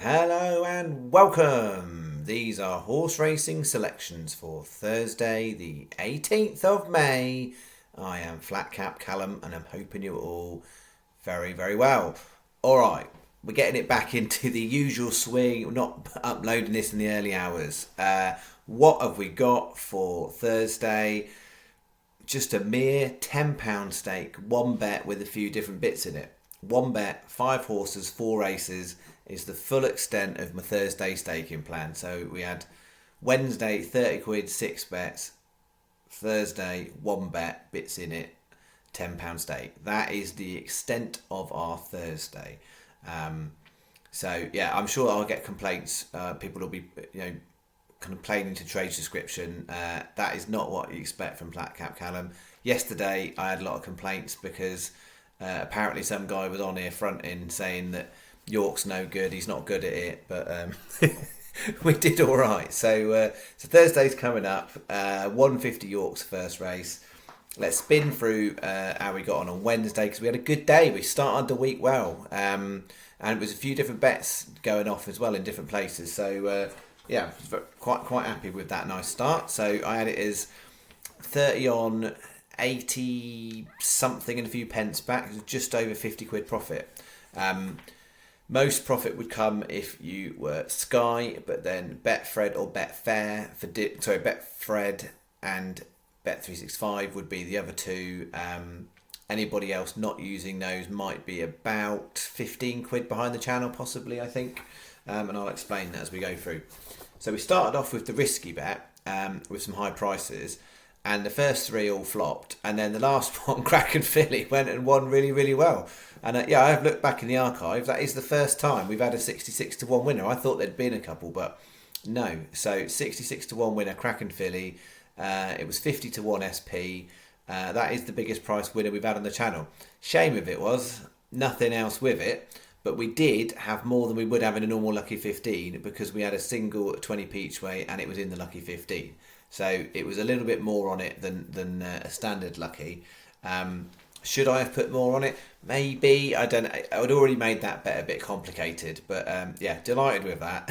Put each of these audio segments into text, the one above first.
Hello and welcome. These are horse racing selections for Thursday, the 18th of May. I am Flat Cap Callum and I'm hoping you're all very, very well. Alright, we're getting it back into the usual swing. We're not uploading this in the early hours. What have we got for Thursday? Just a mere £10 stake, one bet with a few different bits in it. One bet, 5 horses, 4 races is the full extent of my Thursday staking plan. So we had Wednesday, 30 quid, 6 bets. Thursday, one bet, bits in it, £10 stake. That is the extent of our Thursday. So yeah, I'm sure I'll get complaints. People will be, complaining to trade subscription. That is not what you expect from Flat Cap Callum. Yesterday, I had a lot of complaints because apparently some guy was on here fronting saying that York's no good, he's not good at it, but we did all right. So Thursday's coming up. 150 York's first race. Let's spin through how we got on Wednesday because we had a good day. We started the week well, and it was a few different bets going off as well in different places. So yeah, quite happy with that nice start. So I had it as 30 on, 80 something and a few pence back. It was just over 50 quid profit. Most profit would come if you were Sky, but then Betfred or Betfair Betfred and Bet365 would be the other two. Anybody else not using those might be about 15 quid behind the channel, possibly, I think. And I'll explain that as we go through. So we started off with the risky bet with some high prices, and the first 3 all flopped, and then the last one, Crack and Philly, went and won really, really well. And yeah, I've looked back in the archive. That is the first time we've had a 66-1 winner. I thought there'd been a couple, but no. So 66-1 winner, Crack and Philly. It was 50-1 SP. That is the biggest price winner we've had on the channel. Shame of it was nothing else with it. But we did have more than we would have in a normal Lucky 15 because we had a single 20p each way and it was in the Lucky 15. So it was a little bit more on it than a standard Lucky. Should I have put more on it? Maybe. I don't know. I would already made that bet a bit complicated. But yeah, delighted with that.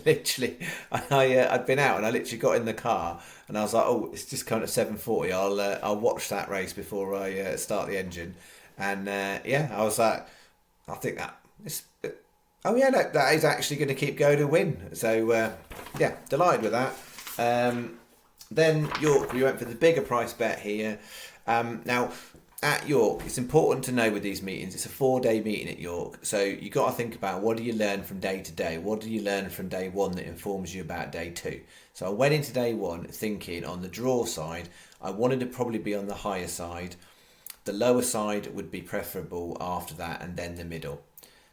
Literally, I'd been out and I literally got in the car and I was like, oh, it's just coming at 7:40. I'll watch that race before I start the engine. And yeah, I was like, I think that is. Oh yeah, no, that is actually going to keep going to win. So yeah, delighted with that. Then York, we went for the bigger price bet here. Now at York, it's important to know with these meetings, it's a 4-day meeting at York. So you got to think about what do you learn from day to day? What do you learn from day one that informs you about day two? So I went into day one thinking on the draw side, I wanted to probably be on the higher side. The lower side would be preferable after that, and then the middle.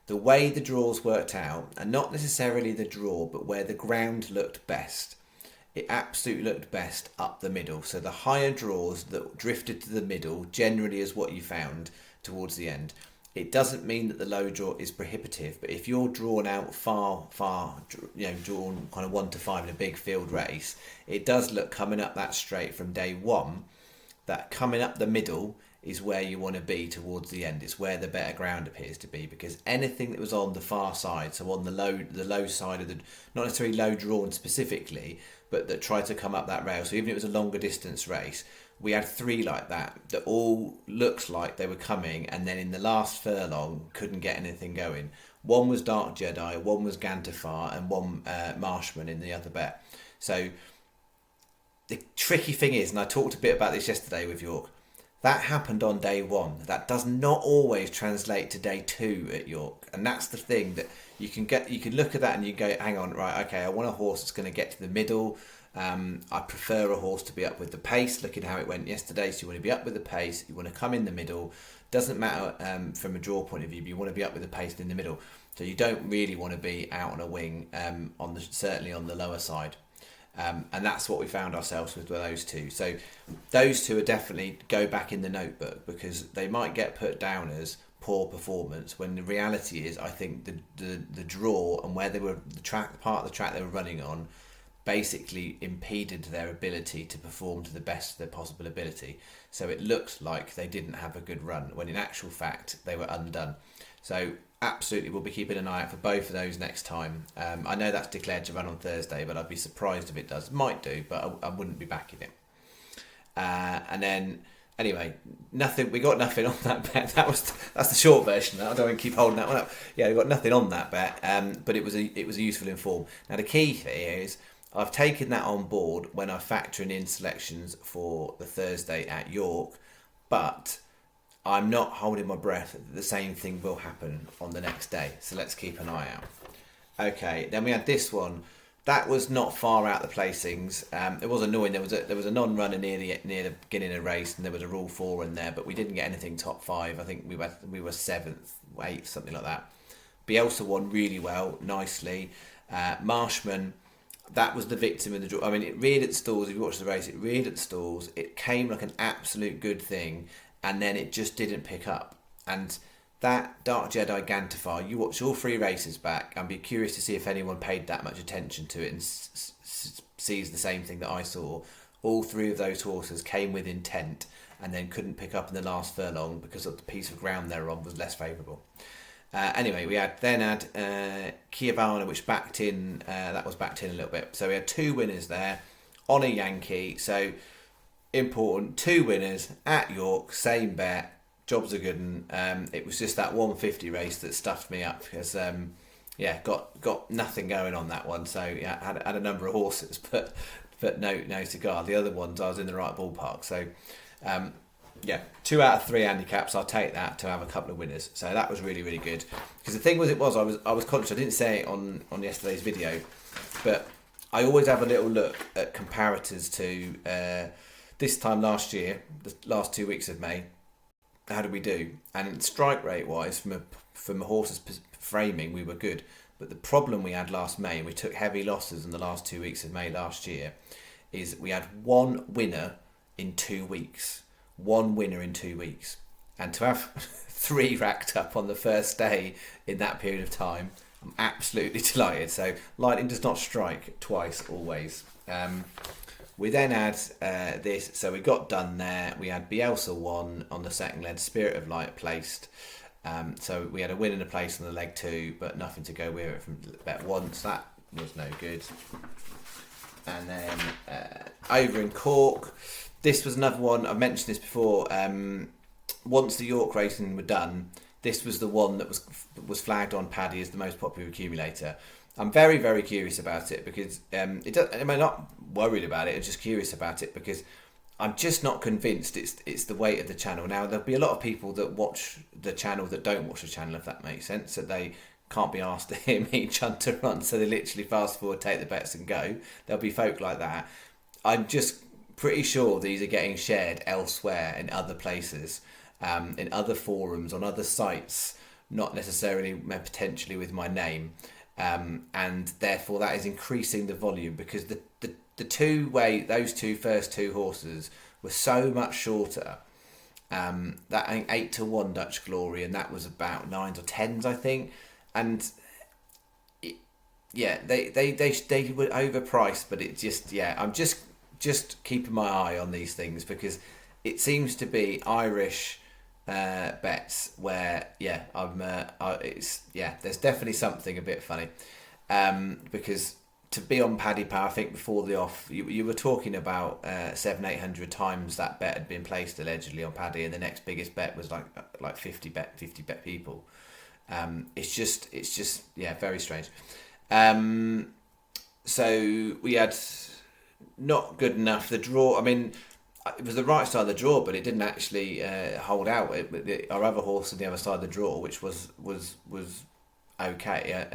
The way the draws worked out, and not necessarily the draw, but where the ground looked best, it absolutely looked best up the middle. So the higher draws that drifted to the middle generally is what you found towards the end. It doesn't mean that the low draw is prohibitive, but if you're drawn out far, drawn kind of 1 to 5 in a big field race, it does look coming up that straight from day one, that coming up the middle is where you want to be towards the end. It's where the better ground appears to be, because anything that was on the far side, so on the low side of the, not necessarily low drawn specifically, but that tried to come up that rail. So even if it was a longer distance race, we had 3 like that all looked like they were coming, and then in the last furlong couldn't get anything going. One was Dark Jedi, one was Gantafar, and one Marshman in the other bet. So the tricky thing is, and I talked a bit about this yesterday with York, that happened on day one. That does not always translate to day 2 at York. And that's the thing that you can look at that and you go, hang on, right, okay, I want a horse that's going to get to the middle. I prefer a horse to be up with the pace. Look at how it went yesterday. So you want to be up with the pace. You want to come in the middle. Doesn't matter from a draw point of view, but you want to be up with the pace in the middle. So you don't really want to be out on a wing, certainly on the lower side. And that's what we found ourselves with those two. So those two are definitely go back in the notebook, because they might get put down as poor performance when the reality is, I think the draw and where they were, part of the track they were running on basically impeded their ability to perform to the best of their possible ability. So it looked like they didn't have a good run, when in actual fact they were undone. So absolutely will be keeping an eye out for both of those next time. I know that's declared to run on Thursday, but I'd be surprised if it does. Might do, but I wouldn't be backing it. And then anyway, nothing. We got nothing on that bet. That's the short version. I don't want to keep holding that one up. Yeah, we got nothing on that bet. But it was a useful inform. Now the key thing is I've taken that on board when I'm factoring in selections for the Thursday at York, but I'm not holding my breath that the same thing will happen on the next day. So let's keep an eye out. Okay, then we had this one. That was not far out the placings. It was annoying. There was a non-runner near the beginning of the race, and there was a rule 4 in there, but we didn't get anything top 5. I think we were 7th, 8th, something like that. Bielsa won really well, nicely. Marshman, that was the victim of the draw. I mean, it reared at stalls. If you watch the race, it reared at stalls. It came like an absolute good thing, and then it just didn't pick up. And that Dark Jedi Gantifar, you watch all 3 races back. I'd be curious to see if anyone paid that much attention to it and sees the same thing that I saw. All 3 of those horses came with intent and then couldn't pick up in the last furlong because of the piece of ground they're on was less favourable. Anyway, we had Kiavana, which backed in. That was backed in a little bit. So we had 2 winners there on a Yankee. So important, 2 winners at York, same bet. Job's a good one. It was just that 150 race that stuffed me up because got nothing going on that one. So yeah, had a number of horses, but no cigar. The other ones I was in the right ballpark. So 2 out of 3 handicaps. I'll take that to have a couple of winners. So that was really, really good. Because the thing was, I was conscious. I didn't say it on yesterday's video, but I always have a little look at comparators to this time last year, the last 2 weeks of May. How did we do? And strike rate wise, from a horse's framing, we were good. But the problem we had last May, and we took heavy losses in the last 2 weeks of May last year, is we had 1 winner in 2 weeks. 1 winner in 2 weeks. And to have 3 racked up on the first day in that period of time, I'm absolutely delighted. So lightning does not strike twice always. We then had this, so we got done there. We had Bielsa won on the second leg, Spirit of Light placed. So we had a win and a place on the leg 2, but nothing to go with it from bet once. That was no good. And then over in Cork, this was another one. I've mentioned this before. Once the York racing were done, this was the one that was flagged on Paddy as the most popular accumulator. I'm very, very curious about it because I'm not worried about it. I'm just curious about it because I'm just not convinced it's the weight of the channel. Now, there'll be a lot of people that watch the channel that don't watch the channel, if that makes sense, that they can't be asked to hear me chunt to run, so they literally fast forward, take the bets and go. There'll be folk like that. I'm just pretty sure these are getting shared elsewhere in other places, in other forums, on other sites, not necessarily potentially with my name. And therefore that is increasing the volume because the those first two horses were so much shorter. That I think 8-1 Dutch Glory, and that was about 9s or 10s, I think, and they were overpriced, but it just I'm just keeping my eye on these things because it seems to be Irish bets where there's definitely something a bit funny because to be on Paddy Power, I think before the off you were talking about 700-800 times that bet had been placed allegedly on Paddy, and the next biggest bet was like 50 bet people. It's just very strange. So we had not good enough. The draw, I mean, it was the right side of the draw, but it didn't actually hold out. Our other horse on the other side of the draw, which was okay,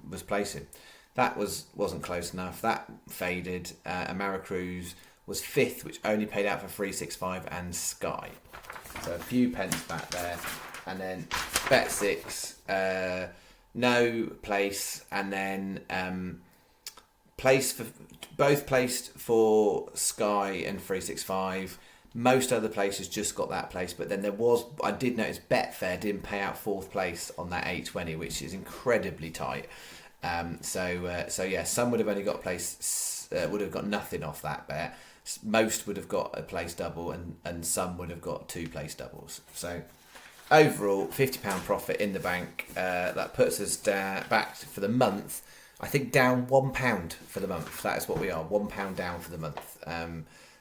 was placing. That wasn't close enough. That faded. Americruise was 5th, which only paid out for 365 and Sky. So a few pence back there. And then bet 6, no place, and then placed for Sky and 365. Most other places just got that place, but then I did notice Betfair didn't pay out 4th place on that 820, which is incredibly tight. Some would have only got a place, would have got nothing off that bet. Most would have got a place double, and some would have got 2 place doubles. So overall, £50 profit in the bank. That puts us back for the month. I think down £1 for the month. That is what we are. £1 down for the month.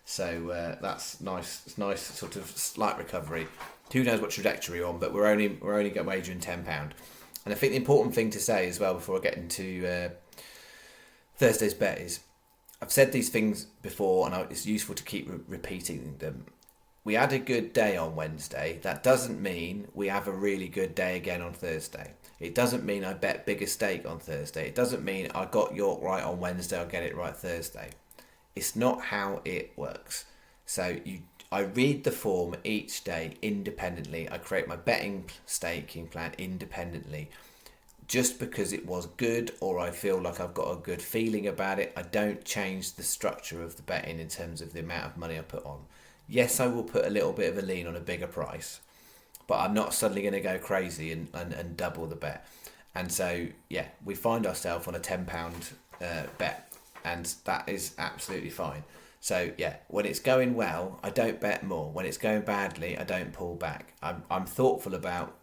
So that's nice. It's nice, sort of slight recovery. Who knows what trajectory we're on? But we're only wagering £10. And I think the important thing to say as well before I get into Thursday's bet is, I've said these things before, and it's useful to keep repeating them. We had a good day on Wednesday. That doesn't mean we have a really good day again on Thursday. It doesn't mean I bet bigger stake on Thursday. It doesn't mean I got York right on Wednesday, I'll get it right Thursday. It's not how it works. So I read the form each day independently. I create my betting staking plan independently. Just because it was good or I feel like I've got a good feeling about it, I don't change the structure of the betting in terms of the amount of money I put on. Yes, I will put a little bit of a lean on a bigger price, but I'm not suddenly going to go crazy and double the bet. And so, yeah, we find ourselves on a £10 bet, and that is absolutely fine. So, yeah, when it's going well, I don't bet more. When it's going badly, I don't pull back. I'm thoughtful about,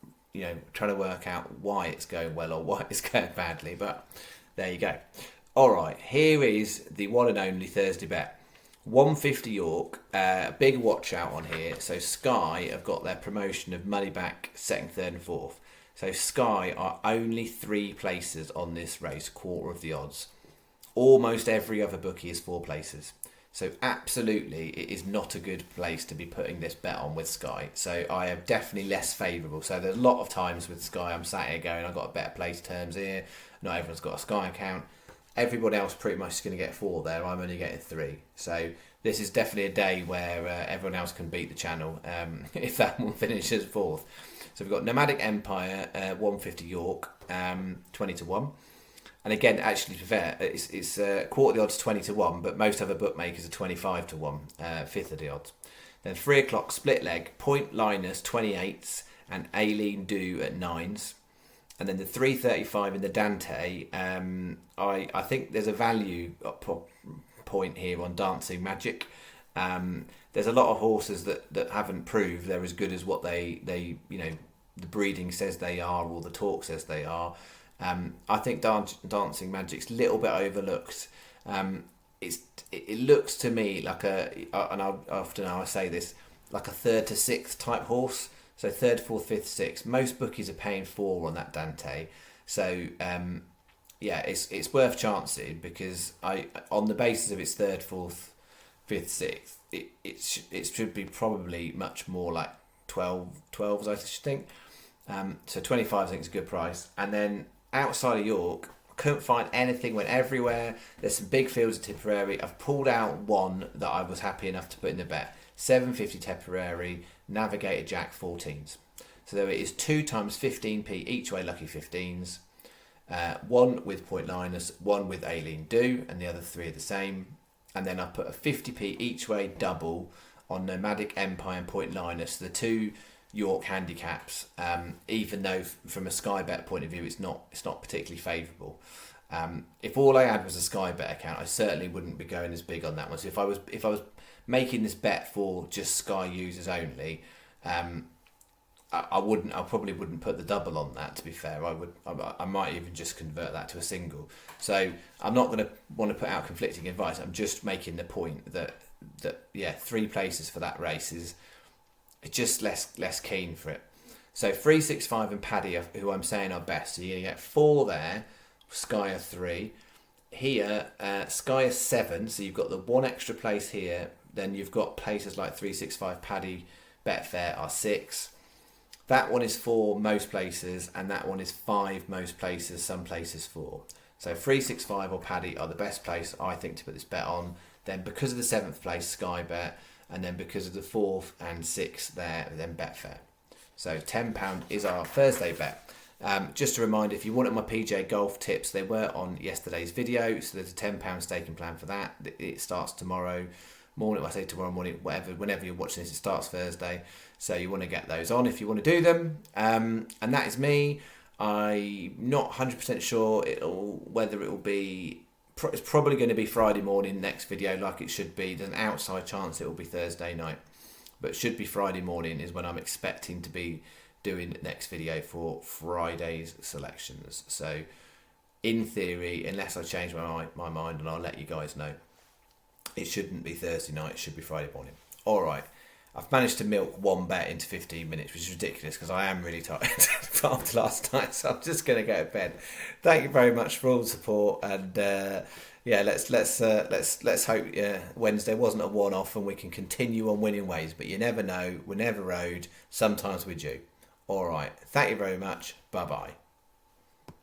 trying to work out why it's going well or why it's going badly, but there you go. All right, here is the one and only Thursday bet. 150 York, big watch out on here. So Sky have got their promotion of money back second, third and fourth. So Sky are only 3 places on this race, quarter of the odds. Almost every other bookie is 4 places. So absolutely, it is not a good place to be putting this bet on with Sky. So I am definitely less favourable. So there's a lot of times with Sky, I'm sat here going, I've got a better place terms here. Not everyone's got a Sky account. Everybody else pretty much is going to get 4 there. I'm only getting 3. So this is definitely a day where everyone else can beat the channel if that one finishes 4th. So we've got Nomadic Empire, 150 York, 20 to 1. And again, actually, to be fair, it's quarter of the odds 20 to 1, but most other bookmakers are 25 to 1, fifth of the odds. Then 3 o'clock split leg, Point Linus 28s and Aileen Do at 9s. And then the 335 in the Dante, I think there's a value point here on Dancing Magic. There's a lot of horses that haven't proved they're as good as what they the breeding says they are or the talk says they are. I think Dancing Magic's a little bit overlooked. It looks to me like and I say this, like a 3rd to 6th type horse. So 3rd, 4th, 5th, 6th. Most bookies are paying 4 on that Dante. So it's worth chancing because on the basis of its 3rd, 4th, 5th, 6th, it should be probably much more like 12s, I should think. So 25 I think is a good price. And then outside of York, couldn't find anything, went everywhere. There's some big fields at Tipperary. I've pulled out one that I was happy enough to put in the bet. 750 Tipperary, Navigator Jack 14s. So there it is, 2 times 15p each way, lucky 15s. One with Point Linus, one with Aileen Do, and the other 3 are the same. And then I put a 50p each way double on Nomadic Empire and Point Linus, the 2 York handicaps, even though from a Sky Bet point of view it's not particularly favourable. If all I had was a Sky Bet account, I certainly wouldn't be going as big on that one. So if I was making this bet for just Sky users only, I probably wouldn't put the double on that, to be fair. I might even just convert that to a single. So I'm not going to want to put out conflicting advice. I'm just making the point that 3 places for that race is just less keen for it. So 365 and Paddy, who I'm saying are best. So you're going to get 4 there, Sky are 3. Here, Sky is 7, so you've got the 1 extra place here. Then you've got places like 365 Paddy, Betfair are 6. That one is 4 most places, and that one is 5 most places, some places 4. So 365 or Paddy are the best place, I think, to put this bet on. Then because of the 7th place, Sky Bet, and then because of the 4th and 6th there, then Betfair. So £10 is our Thursday bet. Just a reminder, if you wanted my PJ Golf tips, they were on yesterday's video, so there's a £10 staking plan for that. It starts tomorrow morning. I say tomorrow morning, whenever you're watching this, it starts Thursday. So you want to get those on if you want to do them. And that is me. I'm not 100% sure whether it will be. It's probably going to be Friday morning next video, like it should be. There's an outside chance it will be Thursday night, but it should be Friday morning is when I'm expecting to be doing next video for Friday's selections. So in theory, unless I change my mind, and I'll let you guys know, it shouldn't be Thursday night, it should be Friday morning. All right. I've managed to milk one bet into 15 minutes, which is ridiculous because I am really tired after last night, so I'm just going to go to bed. Thank you very much for all the support, and let's hope Wednesday wasn't a one-off and we can continue on winning ways. But you never know, we're never owed. Sometimes we're due. All right, thank you very much. Bye bye.